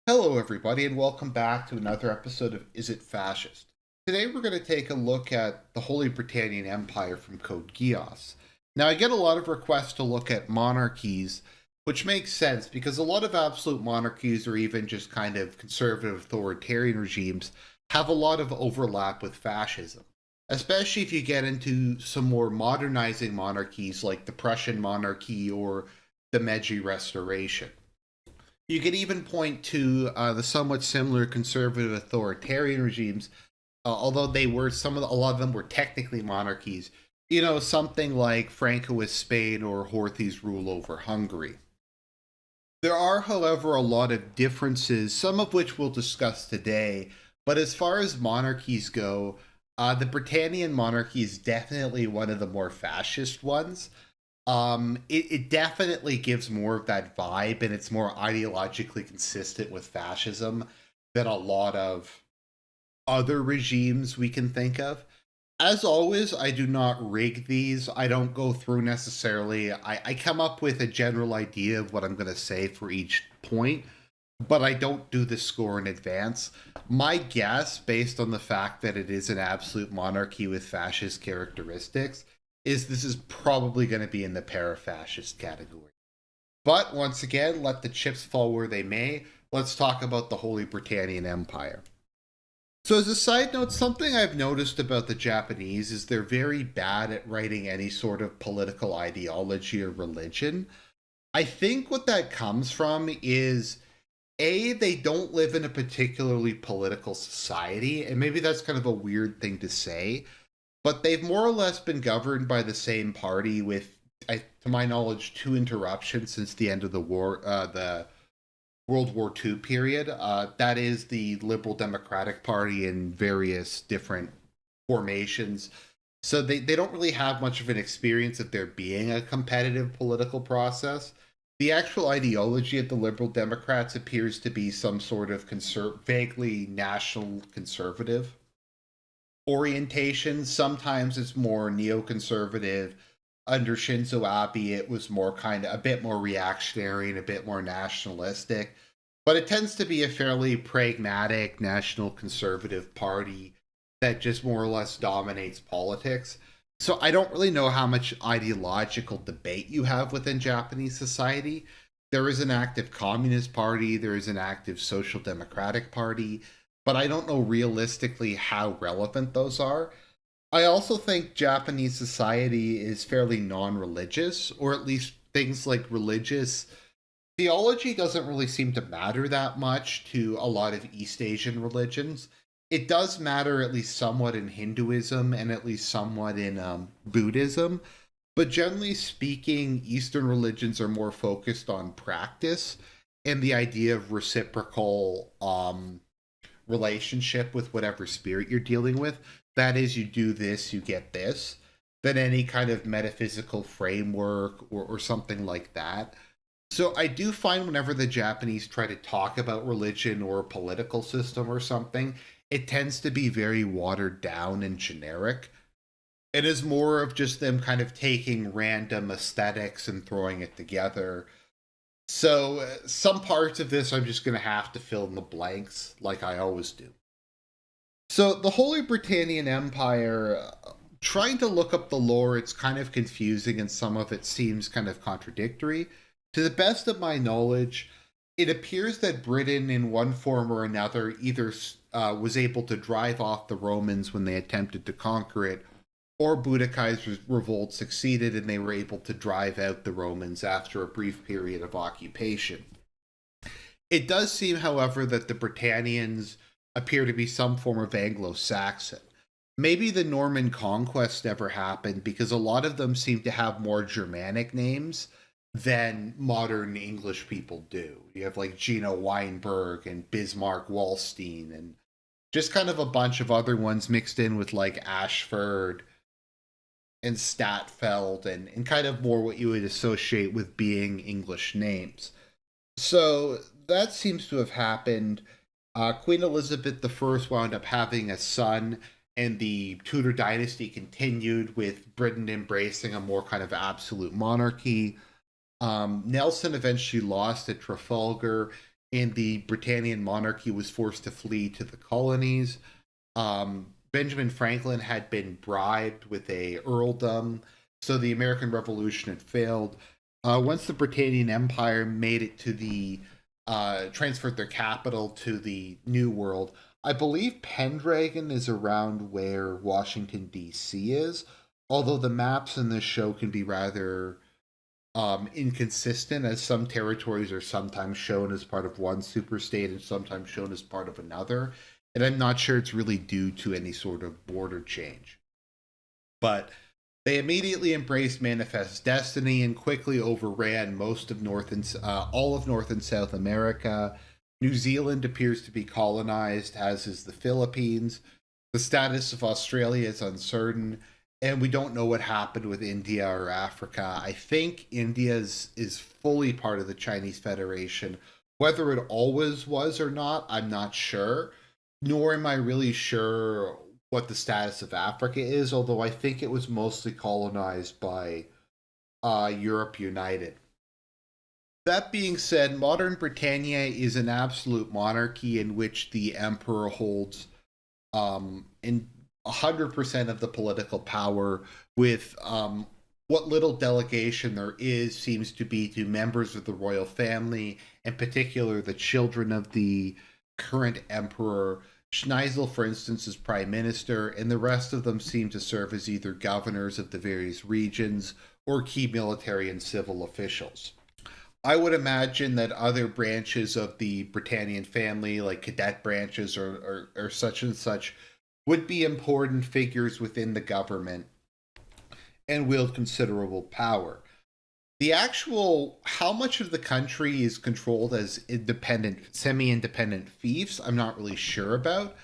Hello, everybody, and welcome back to another episode of Is It Fascist? Today, we're going to take a look at the Holy Britannian Empire from Code Geass. Now, I get a lot of requests to look at monarchies, which makes sense because a lot of absolute monarchies, or even just kind of conservative authoritarian regimes, have a lot of overlap with fascism, especially if you get into some more modernizing monarchies like the Prussian monarchy or the Meiji Restoration. You could even point to the somewhat similar conservative authoritarian regimes, although they were a lot of them were technically monarchies. You know, something like Francoist Spain or Horthy's rule over Hungary. There are, however, a lot of differences, some of which we'll discuss today. But as far as monarchies go, the Britannian monarchy is definitely one of the more fascist ones. It definitely gives more of that vibe, and it's more ideologically consistent with fascism than a lot of other regimes we can think of. As always, I do not rig these. I don't go through necessarily. I come up with a general idea of what I'm going to say for each point, but I don't do the score in advance. My guess, based on the fact that it is an absolute monarchy with fascist characteristics, is this is probably going to be in the para-fascist category. But once again, let the chips fall where they may. Let's talk about the Holy Britannian Empire. So, as a side note, something I've noticed about the Japanese is they're very bad at writing any sort of political ideology or religion. I think what that comes from is they don't live in a particularly political society, and maybe that's kind of a weird thing to say, but they've more or less been governed by the same party with, to my knowledge, two interruptions since the end of the World War II period. That is the Liberal Democratic Party in various different formations. So they don't really have much of an experience of there being a competitive political process. The actual ideology of the Liberal Democrats appears to be some sort of vaguely national conservative orientation. Sometimes it's more neoconservative. Under Shinzo Abe, it was more kind of a bit more reactionary and a bit more nationalistic. But it tends to be a fairly pragmatic national conservative party that just more or less dominates politics. So I don't really know how much ideological debate you have within Japanese society. There is an active communist party, there is an active social democratic party, but I don't know realistically how relevant those are. I also think Japanese society is fairly non religious, or at least things like religious theology doesn't really seem to matter that much to a lot of East Asian religions. It does matter at least somewhat in Hinduism and at least somewhat in Buddhism. But generally speaking, Eastern religions are more focused on practice and the idea of reciprocal relationship with whatever spirit you're dealing with. That is, you do this, you get this, than any kind of metaphysical framework or something like that. So I do find whenever the Japanese try to talk about religion or a political system or something, it tends to be very watered down and generic. It is more of just them kind of taking random aesthetics and throwing it together. So some parts of this I'm just going to have to fill in the blanks like I always do. So the Holy Britannian Empire, trying to look up the lore, it's kind of confusing and some of it seems kind of contradictory. To the best of my knowledge, it appears that Britain, in one form or another, either was able to drive off the Romans when they attempted to conquer it, or Budokai's revolt succeeded and they were able to drive out the Romans after a brief period of occupation. It does seem, however, that the Britannians appear to be some form of Anglo Saxon. Maybe the Norman conquest never happened because a lot of them seem to have more Germanic names than modern English people do. You have like Gino Weinberg and Bismarck Wallstein and just kind of a bunch of other ones mixed in with like Ashford and Statfeld and kind of more what you would associate with being English names. So that seems to have happened. Queen Elizabeth I wound up having a son, and the Tudor dynasty continued with Britain embracing a more kind of absolute monarchy. Nelson eventually lost at Trafalgar and the Britannian monarchy was forced to flee to the colonies. Benjamin Franklin had been bribed with a earldom, so the American Revolution had failed. Once the Britannian Empire made it to the transferred their capital to the New World, I believe Pendragon is around where Washington D.C. is. Although the maps in this show can be rather inconsistent, as some territories are sometimes shown as part of one superstate and sometimes shown as part of another. And I'm not sure it's really due to any sort of border change. But they immediately embraced manifest destiny and quickly overran most of North and all of North and South America. New Zealand appears to be colonized, as is the Philippines. The status of Australia is uncertain, and we don't know what happened with India or Africa. I think India is fully part of the Chinese Federation. Whether it always was or not, I'm not sure. Nor am I really sure what the status of Africa is, although I think it was mostly colonized by Europe United. That being said, modern Britannia is an absolute monarchy in which the emperor holds in 100% of the political power, with what little delegation there is seems to be to members of the royal family, in particular the children of the current emperor. Schneisel, for instance, is prime minister, and the rest of them seem to serve as either governors of the various regions or key military and civil officials. I would imagine that other branches of the Britannian family, like cadet branches or such and such, would be important figures within the government and wield considerable power. The actual how much of the country is controlled as independent, semi-independent fiefs, I'm not really sure about.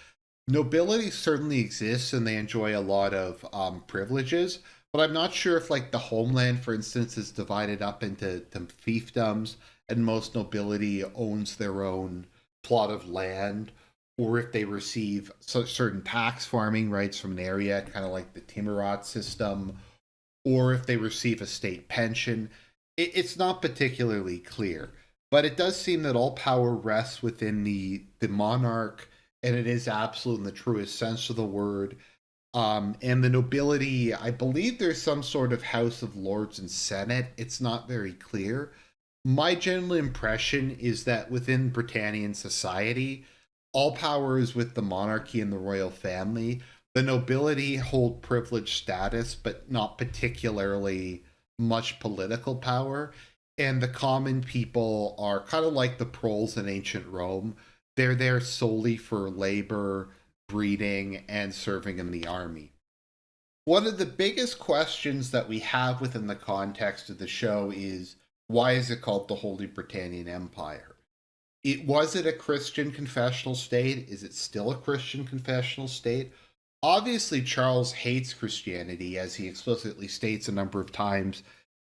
Nobility certainly exists and they enjoy a lot of privileges, but I'm not sure if like the homeland, for instance, is divided up into fiefdoms and most nobility owns their own plot of land, or if they receive certain tax farming rights from an area, kind of like the Timurat system, or if they receive a state pension. It's not particularly clear, but it does seem that all power rests within the monarch, and it is absolute in the truest sense of the word. And the nobility, I believe there's some sort of House of Lords and Senate. It's not very clear. My general impression is that within Britannian society, all power is with the monarchy and the royal family. The nobility hold privileged status, but not particularly much political power. And the common people are kind of like the proles in ancient Rome. They're there solely for labor, breeding, and serving in the army. One of the biggest questions that we have within the context of the show is, why is it called the Holy Britannian Empire? Was it a Christian confessional state? Is it still a Christian confessional state? Obviously, Charles hates Christianity, as he explicitly states a number of times,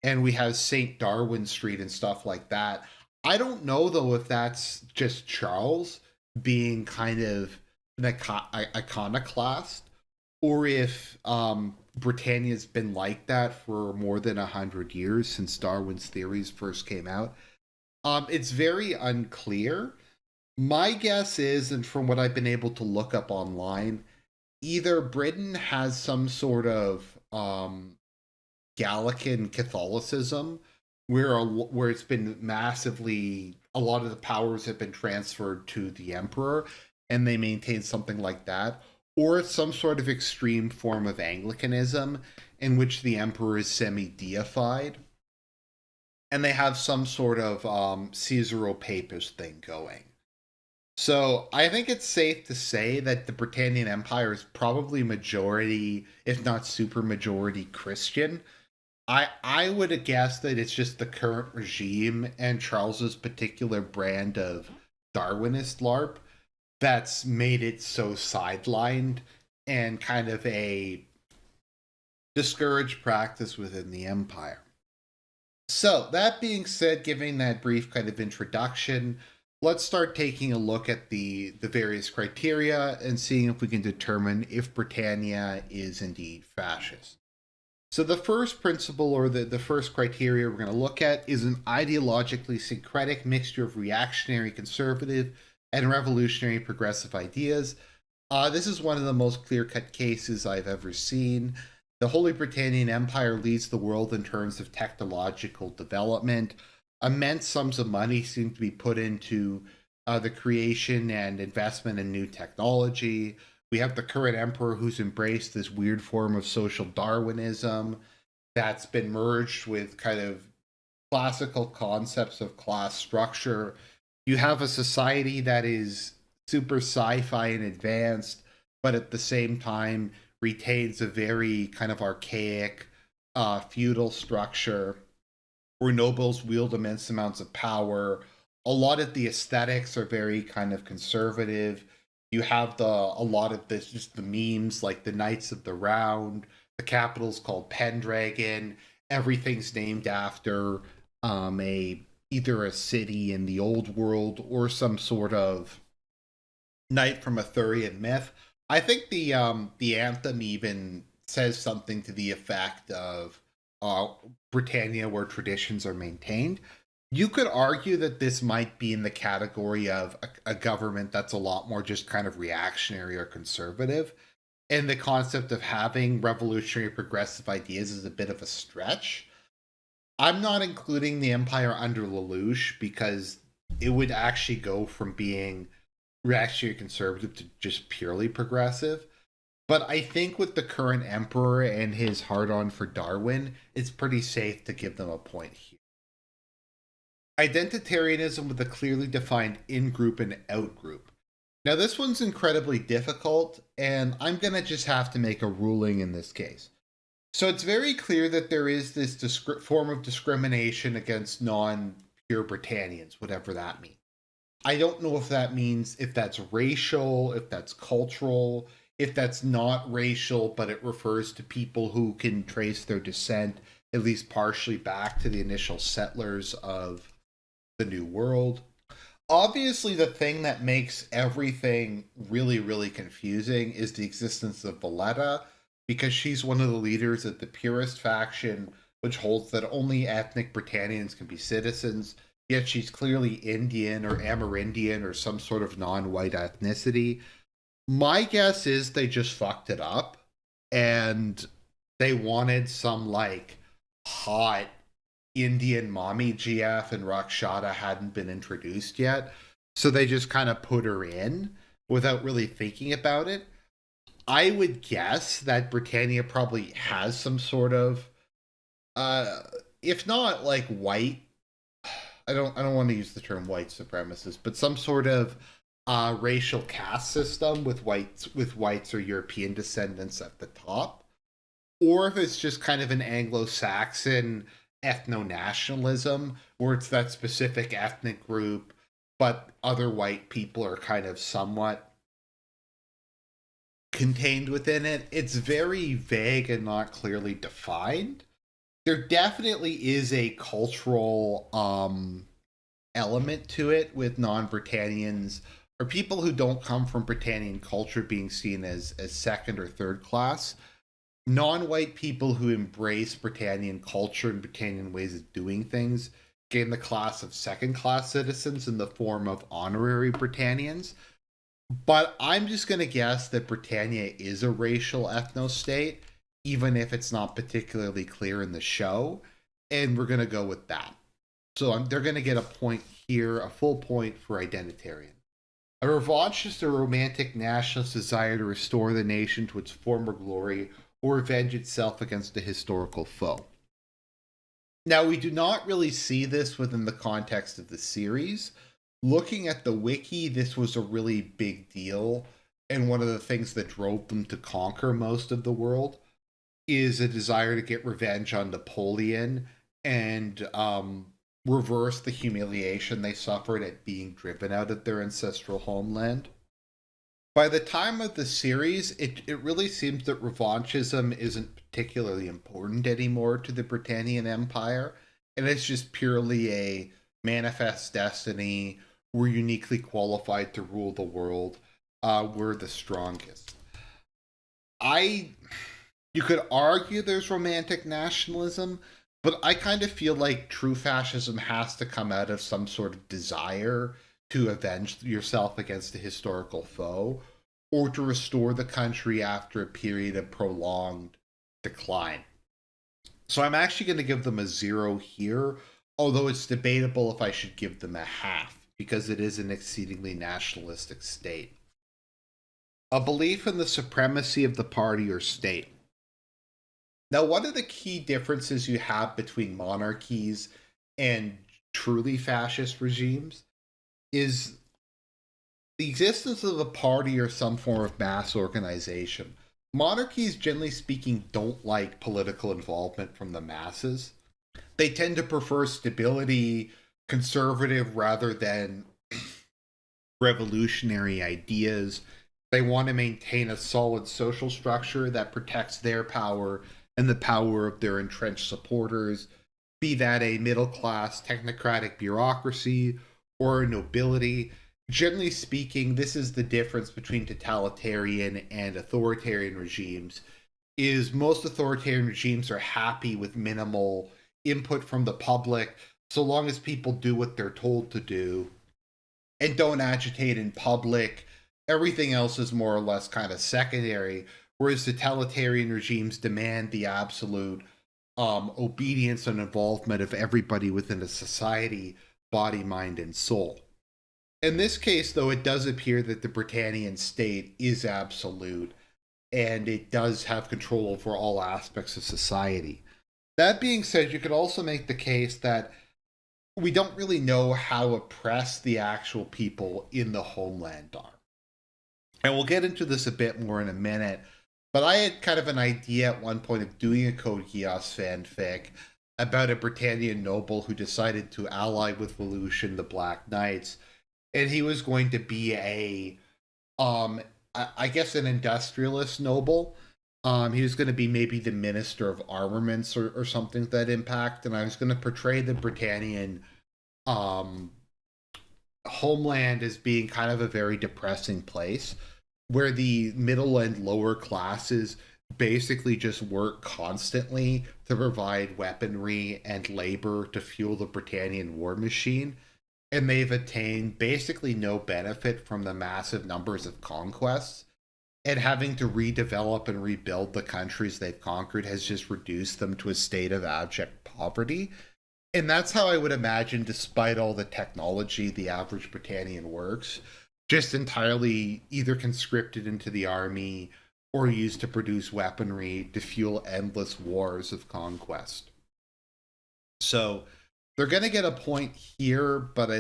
and we have St. Darwin Street and stuff like that. I don't know, though, if that's just Charles being kind of an iconoclast, or if Britannia's been like that for more than 100 years since Darwin's theories first came out. It's very unclear. My guess is, and from what I've been able to look up online, either Britain has some sort of Gallican Catholicism, where it's been massively, a lot of the powers have been transferred to the emperor, and they maintain something like that, or it's some sort of extreme form of Anglicanism in which the emperor is semi-deified, and they have some sort of Caesaro-Papist thing going. So I think it's safe to say that the Britannian Empire is probably majority, if not super majority, Christian. I would guess that it's just the current regime and Charles's particular brand of Darwinist LARP that's made it so sidelined and kind of a discouraged practice within the empire. So, that being said, giving that brief kind of introduction, let's start taking a look at the various criteria and seeing if we can determine if Britannia is indeed fascist. So the first principle, or the first criteria we're going to look at, is an ideologically syncretic mixture of reactionary conservative and revolutionary progressive ideas. This is one of the most clear-cut cases I've ever seen. The Holy Britannian Empire leads the world in terms of technological development. Immense sums of money seem to be put into the creation and investment in new technology. We have the current emperor who's embraced this weird form of social Darwinism that's been merged with kind of classical concepts of class structure. You have a society that is super sci-fi and advanced, but at the same time retains a very kind of archaic feudal structure where nobles wield immense amounts of power. A lot of the aesthetics are very kind of conservative. You have a lot of this, just the memes like the Knights of the Round. The capital's called Pendragon. Everything's named after a either a city in the old world or some sort of knight from Arthurian myth. I think the anthem even says something to the effect of Britannia, where traditions are maintained. You could argue that this might be in the category of a government that's a lot more just kind of reactionary or conservative. And the concept of having revolutionary progressive ideas is a bit of a stretch. I'm not including the empire under Lelouch because it would actually go from being reactionary conservative to just purely progressive. But I think with the current emperor and his hard on for Darwin, it's pretty safe to give them a point here. Identitarianism with a clearly defined in group and out group. Now, this one's incredibly difficult, and I'm going to just have to make a ruling in this case. So it's very clear that there is this form of discrimination against non pure Britannians, whatever that means. I don't know if that means if that's racial, if that's cultural, if that's not racial, but it refers to people who can trace their descent at least partially back to the initial settlers of the New World. Obviously, the thing that makes everything really, really confusing is the existence of Valletta, because she's one of the leaders of the purist faction, which holds that only ethnic Britannians can be citizens, yet she's clearly Indian or Amerindian or some sort of non-white ethnicity. My guess is they just fucked it up and they wanted some like hot Indian mommy. GF and Rakshata hadn't been introduced yet. So they just kind of put her in without really thinking about it. I would guess that Britannia probably has some sort of if not like white, I don't want to use the term white supremacist, but some sort of racial caste system with whites or European descendants at the top, or if it's just kind of an Anglo-Saxon ethno-nationalism where it's that specific ethnic group, but other white people are kind of somewhat contained within it. It's very vague and not clearly defined. There definitely is a cultural element to it with non-Britannians or people who don't come from Britannian culture being seen as second or third class. Non-white people who embrace Britannian culture and Britannian ways of doing things gain the class of second class citizens in the form of honorary Britannians. But I'm just going to guess that Britannia is a racial ethno state, even if it's not particularly clear in the show. And we're going to go with that. So they're going to get a point here, a full point for Identitarian. A revanchist or romantic nationalist desire to restore the nation to its former glory or avenge itself against a historical foe. Now, we do not really see this within the context of the series. Looking at the wiki, this was a really big deal, and one of the things that drove them to conquer most of the world is a desire to get revenge on Napoleon and reverse the humiliation they suffered at being driven out of their ancestral homeland. By the time of the series, it really seems that revanchism isn't particularly important anymore to the Britannian Empire, and it's just purely a manifest destiny. We're uniquely qualified to rule the world. We're the strongest. I You could argue there's romantic nationalism, but I kind of feel like true fascism has to come out of some sort of desire to avenge yourself against a historical foe or to restore the country after a period of prolonged decline. So I'm actually going to give them a 0 here, although it's debatable if I should give them a half because it is an exceedingly nationalistic state. A belief in the supremacy of the party or state. Now, one of the key differences you have between monarchies and truly fascist regimes is the existence of a party or some form of mass organization. Monarchies, generally speaking, don't like political involvement from the masses. They tend to prefer stability, conservative rather than revolutionary ideas. They want to maintain a solid social structure that protects their power and the power of their entrenched supporters, be that a middle class technocratic bureaucracy or a nobility. Generally speaking, this is the difference between totalitarian and authoritarian regimes. Is most authoritarian regimes are happy with minimal input from the public so long as people do what they're told to do and don't agitate in public. Everything else is more or less kind of secondary, whereas totalitarian regimes demand the absolute obedience and involvement of everybody within a society, body, mind, and soul. In this case, though, it does appear that the Britannian state is absolute and it does have control over all aspects of society. That being said, you could also make the case that we don't really know how oppressed the actual people in the homeland are. And we'll get into this a bit more in a minute, but I had kind of an idea at one point of doing a Code Geass fanfic about a Britannian noble who decided to ally with Volusian, the Black Knights, and he was going to be I guess an industrialist noble. He was going to be maybe the minister of armaments or something to that impact, and I was going to portray the Britannian um, homeland as being kind of a very depressing place where the middle and lower classes basically just work constantly to provide weaponry and labor to fuel the Britannian war machine. And they've attained basically no benefit from the massive numbers of conquests. And having to redevelop and rebuild the countries they've conquered has just reduced them to a state of abject poverty. And that's how I would imagine, despite all the technology, the average Britannian works, just entirely either conscripted into the army or used to produce weaponry to fuel endless wars of conquest. So they're going to get a point here, but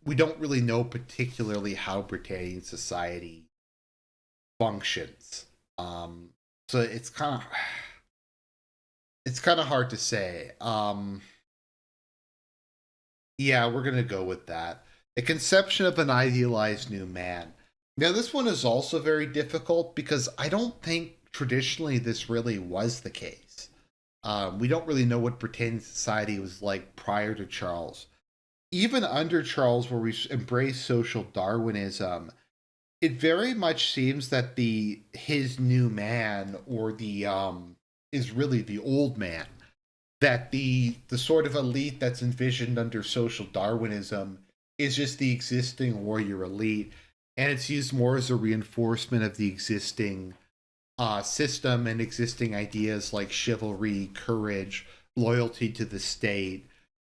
we don't really know particularly how Britannian society functions. So it's kind of hard to say. Yeah, we're going to go with that. A conception of an idealized new man. Now, this one is also very difficult because I don't think traditionally this really was the case. We don't really know what Britannian society was like prior to Charles. Even under Charles, where we embrace social Darwinism, it very much seems that the his new man or the is really the old man, that the sort of elite that's envisioned under social Darwinism is just the existing warrior elite, and it's used more as a reinforcement of the existing system and existing ideas like chivalry, courage, loyalty to the state,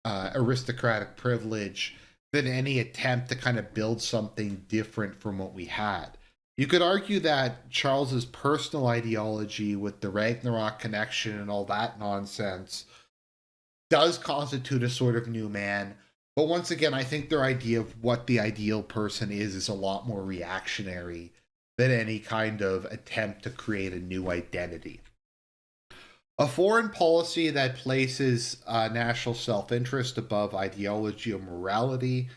aristocratic privilege, than any attempt to kind of build something different from what we had. You could argue that Charles's personal ideology with the Ragnarok connection and all that nonsense does constitute a sort of new man. But once again, I think their idea of what the ideal person is a lot more reactionary than any kind of attempt to create a new identity. A foreign policy that places national self interest above ideology or morality.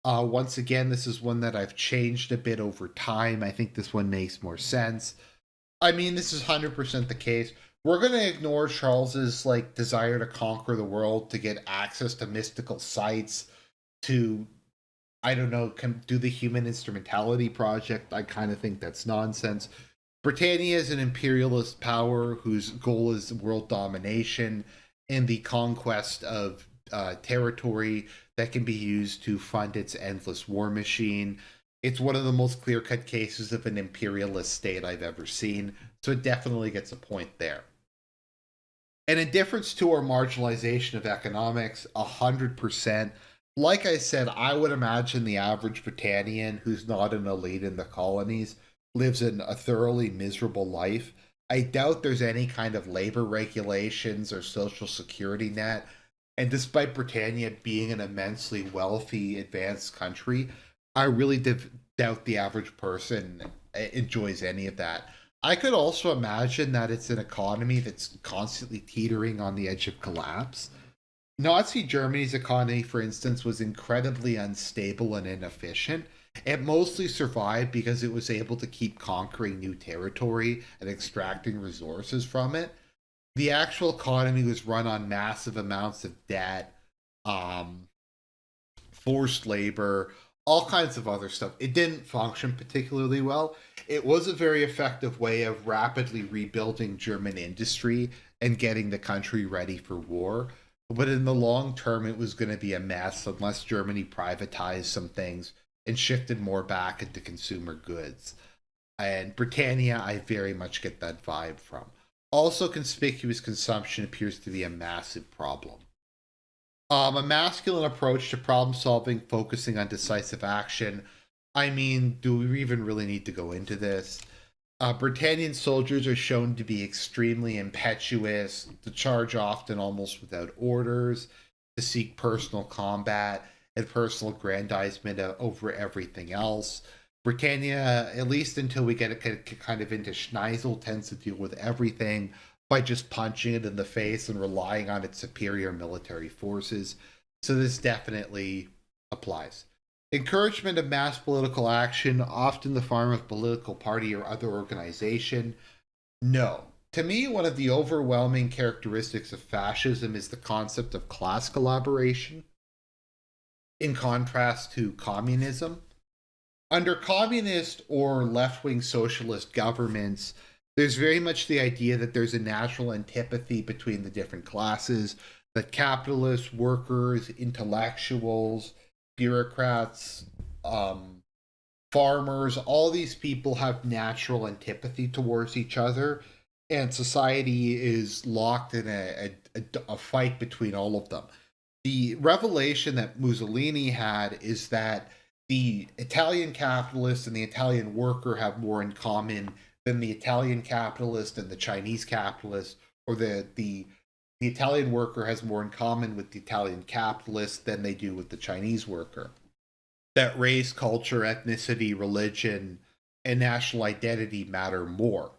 Once again, this is one that I've changed a bit over time. I think this one makes more sense. I mean, this is 100% the case. We're going to ignore Charles's like desire to conquer the world, to get access to mystical sites, to I don't know, do the human instrumentality project. I kind of think that's nonsense. Britannia is an imperialist power whose goal is world domination and the conquest of territory that can be used to fund its endless war machine. It's one of the most clear cut cases of an imperialist state I've ever seen, so it definitely gets a point there. And indifference to or marginalization of economics, 100%. Like I said, I would imagine the average Britannian who's not an elite in the colonies lives in a thoroughly miserable life. I doubt there's any kind of labor regulations or social security net. And despite Britannia being an immensely wealthy, advanced country, I really doubt the average person enjoys any of that. I could also imagine that it's an economy that's constantly teetering on the edge of collapse. Nazi Germany's economy, for instance, was incredibly unstable and inefficient. It mostly survived because it was able to keep conquering new territory and extracting resources from it. The actual economy was run on massive amounts of debt, um, forced labor, all kinds of other stuff. It didn't function particularly well. It was a very effective way of rapidly rebuilding German industry and getting the country ready for war. But in the long term, it was going to be a mess unless Germany privatized some things and shifted more back into consumer goods. And Britannia, I very much get that vibe from. Also, conspicuous consumption appears to be a massive problem. A masculine approach to problem solving, focusing on decisive action. I mean, do we even really need to go into this? Britannian soldiers are shown to be extremely impetuous, to charge often almost without orders, to seek personal combat and personal aggrandizement over everything else. Britannia, at least until we get it kind of into Schneisel, tends to deal with everything by just punching it in the face and relying on its superior military forces. So this definitely applies. Encouragement of mass political action, often the form of political party or other organization. No. To me, one of the overwhelming characteristics of fascism is the concept of class collaboration, in contrast to communism. Under communist or left wing socialist governments, there's very much the idea that there's a natural antipathy between the different classes, that capitalists, workers, intellectuals, bureaucrats, um, farmers, all these people have natural antipathy towards each other, and society is locked in a fight between all of them. The revelation that Mussolini had is that the Italian capitalist and the Italian worker have more in common than the Italian capitalist and the Chinese capitalist, or the Italian worker has more in common with the Italian capitalist than they do with the Chinese worker. That race, culture, ethnicity, religion, and national identity matter more.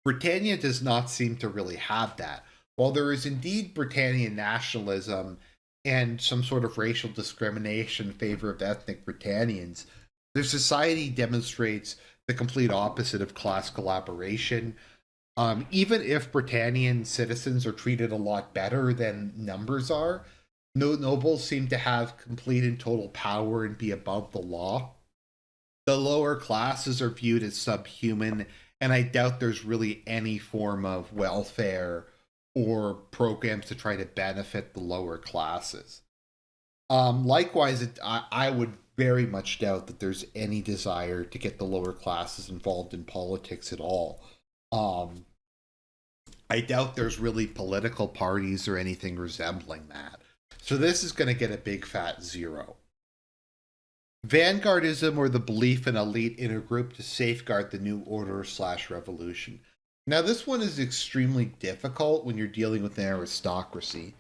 Britannia does not seem to really have that. While there is indeed Britannian nationalism and some sort of racial discrimination in favor of ethnic Britannians, their society demonstrates the complete opposite of class collaboration. Even if Britannian citizens are treated a lot better than numbers are, no nobles seem to have complete and total power and be above the law. The lower classes are viewed as subhuman, and I doubt there's really any form of welfare or programs to try to benefit the lower classes. Likewise, I would very much doubt that there's any desire to get the lower classes involved in politics at all. Um, I doubt there's really political parties or anything resembling that. So this is going to get a big fat zero. Vanguardism, or the belief in elite intergroup to safeguard the new order slash revolution. Now, this one is extremely difficult when you're dealing with an aristocracy,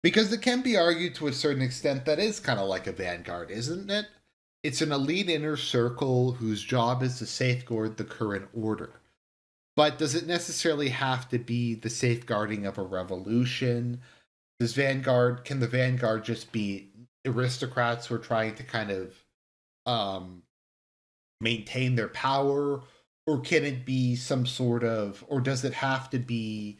because it can be argued to a certain extent that is kind of like a vanguard, isn't it? It's an elite inner circle whose job is to safeguard the current order. But does it necessarily have to be the safeguarding of a revolution? Can the vanguard just be aristocrats who are trying to kind of um, maintain their power? Or can it be some sort of, or does it have to be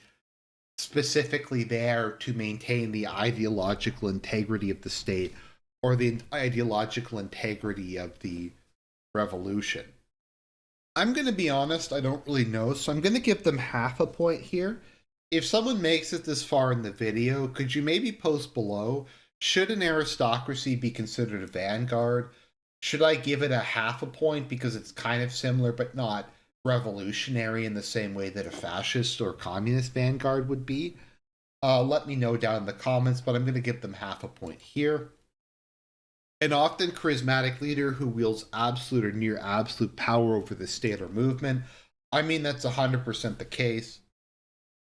specifically there to maintain the ideological integrity of the state or the ideological integrity of the revolution? I'm going to be honest, I don't really know, so I'm going to give them half a point here. If someone makes it this far in the video, could you maybe post below, should an aristocracy be considered a vanguard? Should I give it a half a point because it's kind of similar but not revolutionary in the same way that a fascist or communist vanguard would be? Let me know down in the comments, but I'm going to give them half a point here. An often charismatic leader who wields absolute or near absolute power over the state or movement. I mean, that's 100% the case.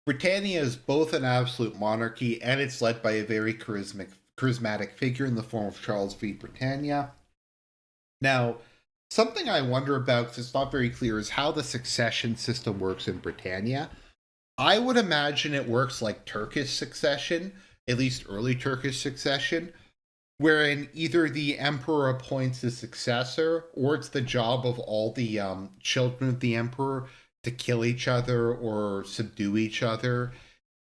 Britannia is both an absolute monarchy and it's led by a very charismatic figure in the form of Charles V. Britannia. Now, something I wonder about, because it's not very clear, is how the succession system works in Britannia. I would imagine it works like Turkish succession, at least early Turkish succession, wherein either the emperor appoints a successor or it's the job of all the children of the emperor to kill each other or subdue each other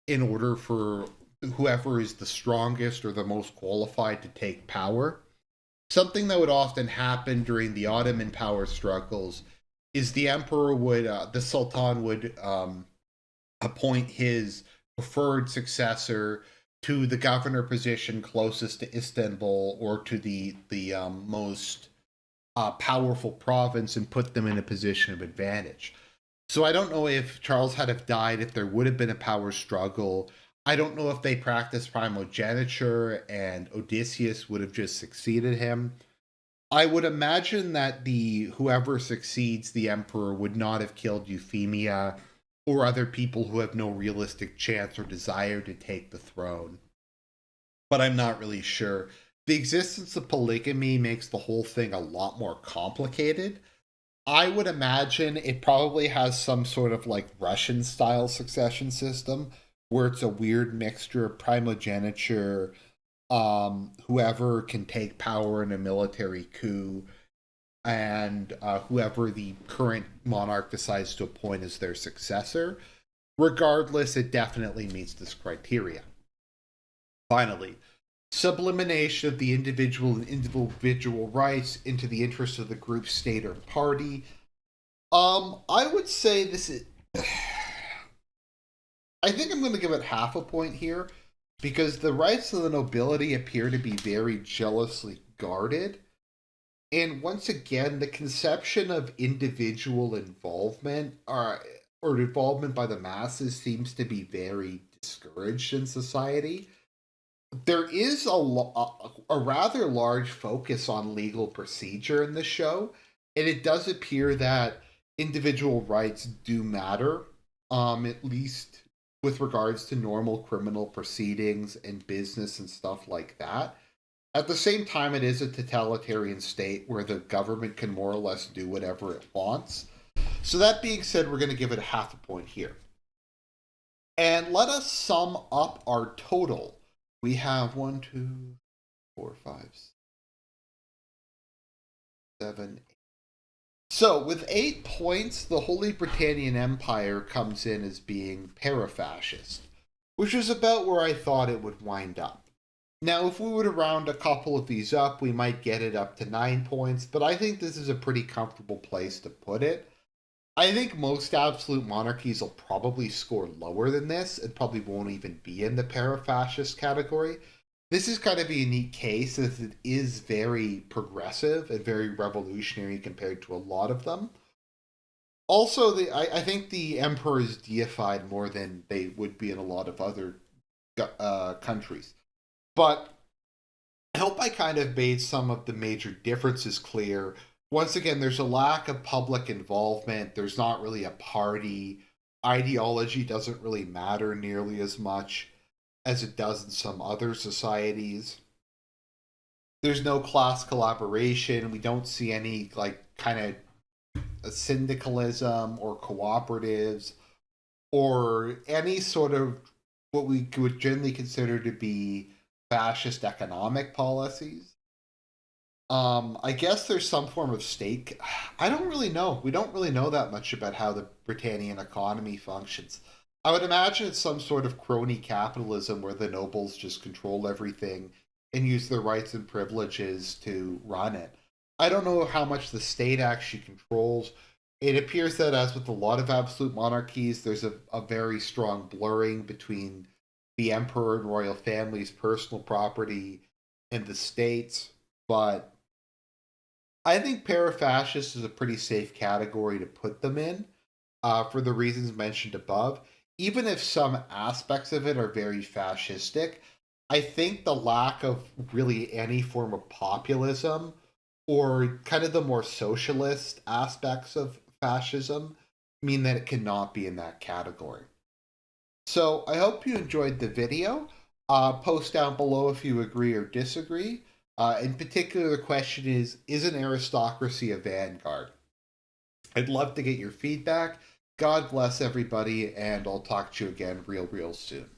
in order for whoever is the strongest or the most qualified to take power. Something that would often happen during the Ottoman power struggles is the emperor would, the sultan would appoint his preferred successor to the governor position closest to Istanbul or to the most powerful province and put them in a position of advantage. So I don't know if Charles had have died, if there would have been a power struggle. I don't know if they practiced primogeniture and Odysseus would have just succeeded him. I would imagine that the whoever succeeds the emperor would not have killed Euphemia or other people who have no realistic chance or desire to take the throne. But I'm not really sure. The existence of polygamy makes the whole thing a lot more complicated. I would imagine it probably has some sort of like Russian style succession system where it's a weird mixture of primogeniture, whoever can take power in a military coup, and whoever the current monarch decides to appoint as their successor. Regardless, it definitely meets this criteria. Finally, sublimation of the individual and individual rights into the interest of the group, state, or party. I would say this is. I think I'm going to give it half a point here because the rights of the nobility appear to be very jealously guarded. And once again, the conception of individual involvement or involvement by the masses seems to be very discouraged in society. There is a rather large focus on legal procedure in the show, and it does appear that individual rights do matter, at least with regards to normal criminal proceedings and business and stuff like that. At the same time, it is a totalitarian state where the government can more or less do whatever it wants. So, that being said, we're going to give it a half a point here. And let us sum up our total. We have 1, 2, 4, 5, 7, 8. So, with 8 points, the Holy Britannian Empire comes in as being para-fascist, which is about where I thought it would wind up. Now, if we were to round a couple of these up, we might get it up to 9 points, but I think this is a pretty comfortable place to put it. I think most absolute monarchies will probably score lower than this and probably won't even be in the para-fascist category. This is kind of a unique case as it is very progressive and very revolutionary compared to a lot of them. Also, I think the emperor is deified more than they would be in a lot of other countries. But I hope I kind of made some of the major differences clear. Once again, there's a lack of public involvement. There's not really a party. Ideology doesn't really matter nearly as much as it does in some other societies. There's no class collaboration. We don't see any, like, kind of syndicalism or cooperatives or any sort of what we would generally consider to be fascist economic policies. I guess there's some form of state. I don't really know. We don't really know that much about how the Britannian economy functions. I would imagine it's some sort of crony capitalism where the nobles just control everything and use their rights and privileges to run it. I don't know how much the state actually controls. It appears that, as with a lot of absolute monarchies, there's a very strong blurring between the emperor and royal family's personal property and the state's. But I think para-fascist is a pretty safe category to put them in, for the reasons mentioned above. Even if some aspects of it are very fascistic, I think the lack of really any form of populism or kind of the more socialist aspects of fascism mean that it cannot be in that category. So I hope you enjoyed the video. Post down below if you agree or disagree. In particular, the question is an aristocracy a vanguard? I'd love to get your feedback. God bless everybody, and I'll talk to you again real soon.